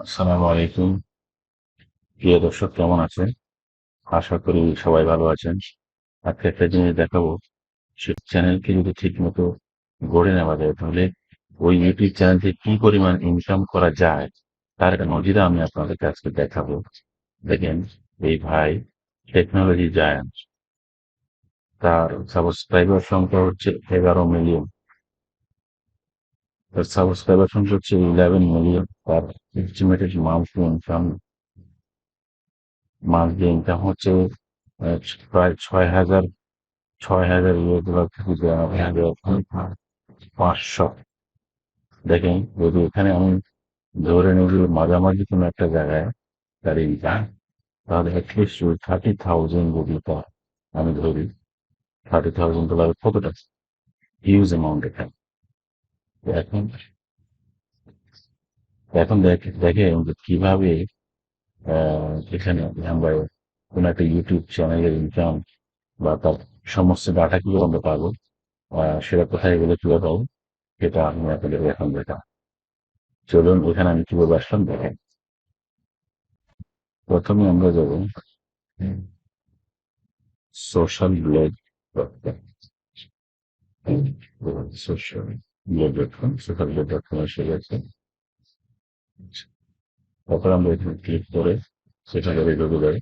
আসসালামু আলাইকুম। প্রিয় দর্শক, কেমন আছেন? আশা করি সবাই ভালো আছেন। আজকে একটা জিনিস দেখাবো। সে চ্যানেলকে যদি ঠিক মতো গড়ে নেওয়া যায়, তাহলে ওই ইউটিউব চ্যানেল থেকে কি পরিমাণ ইনকাম করা যায় তার একটা নজির আমি আপনাদেরকে আজকে দেখাবো। দেখেন, এই ভাই টেকনোলজি জায়ান্ট, তার সাবস্ক্রাইবার সংখ্যা হচ্ছে 11 মিলিয়ন। তার সাবস্ক্রাইবার সংখ্যা হচ্ছে 11 মিলিয়ন। তার এস্টিমেটেড মান্থলি ইনকাম হচ্ছে আহ, প্রায় 6,000 থেকে 11,500। দেখেন, যদি এখানে আমি ধরে নিই যে মাঝামাঝি কোনো একটা জায়গায় তার ইনকাম, তাহলে অ্যাটলিস্ট ওই 30,000 যদি তার আমি ধরি, $30,000 কতটা হিউজ অ্যামাউন্ট এখানে। তো এখন দেখেন যে কিভাবে এখানে আমরা কোনো একটা ইউটিউব চ্যানেলের ইনকাম বা তার সমস্ত ডাটা কিভাবে আমরা পাবো, সেটা কোথায় গেলে কিভাবে পাবো, সেটা আমি আপনাদের এখন দেখা। চলুন, এখানে আমি কিভাবে আসলাম দেখেন। প্রথমে আমরা যাব social blog dot com. Social blog dot com, social blog dot com এসে গেছে। তারপর আমরা এখানে ক্লিক করে সেটা করে ঢুকে যাই।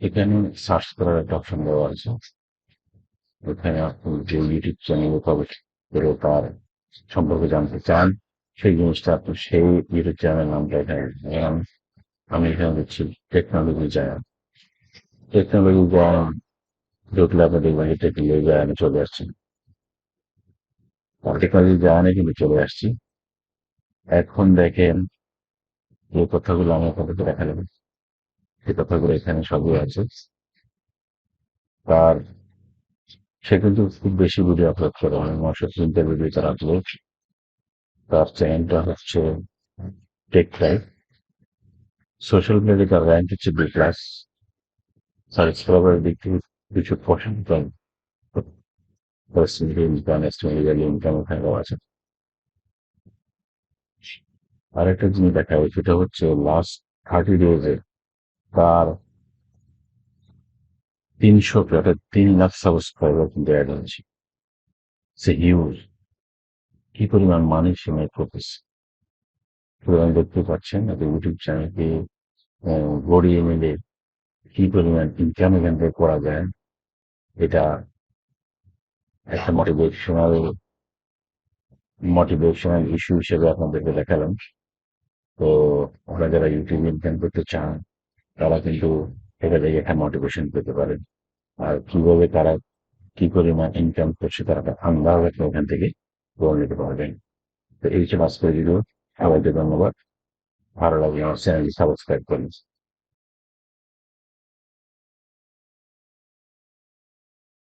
এখানে সার্চ করার একটা অপশন দেওয়া আছে। এখানে আপনি যে ইউটিউব চ্যানেল করে তার সম্পর্কে জানতে চান, সেই জিনিসটা আপনি সেই ইউটিউব চ্যানেল নামটা এখানে দিবেন। আমি এখানে দিচ্ছি টেকনোলজি জায়ান্ট। টেকনোলজি জায়ান্ট ঢুকলে আপনি দেখবেন এই টেকনোলজি জায়ান্টে চলে আসছে। টেকনোলজি জায়ান্টে কিন্তু চলে আসছি। এখন দেখেন, যে কথাগুলো আমি আপনাদেরকে দেখালাম, সেই কথাগুলো এখানে সবই আছে। তার সে কিন্তু খুব বেশি ভিডিও আপলোড করে, অনেক 900 ভিডিও তার আপলোড। তার চ্যানেলটা হচ্ছে টেক লাইফ। সোশ্যাল মিডিয়া তার র্যাঙ্ক হচ্ছে B+। সাবস্ক্রাইবারের দিক থেকে কিছু পছন্দ পার্সেন্টেজ ইনকাম, এস্টিমেটেড ইনকাম ওখানে দেওয়া আছে। আরেকটা জিনিস দেখা যায়, সেটা হচ্ছে লাস্ট 30 ডেজে তার 3 লাখ সাবস্ক্রাইবার কিন্তু অ্যাড হয়েছে। সে হিউজ, কি পরিমাণ মানি সে মেক করতেছে। সুতরাং দেখতে পাচ্ছেন যে ইউটিউব চ্যানেলকে গড়িয়ে নিলে কি পরিমাণ ইনকাম এখান থেকে করা যায়। এটা একটা মোটিভেশনাল ইস্যু হিসেবে আপনাদেরকে দেখালাম। তো আপনারা যারা ইউটিউব ইনকাম করতে চান, তারা কিন্তু এটা থেকে একটা মোটিভেশন পেতে পারেন। আর কিভাবে তারা কি পরিমাণ ইনকাম করছে তারা একটা আন্দাজ আপনি ওখান থেকে করে নিতে পারবেন। তো এই ছিল আজকের ভিডিও। সবাইকে ধন্যবাদ। ভালো লাগলে আমার চ্যানেলটি সাবস্ক্রাইব করুন।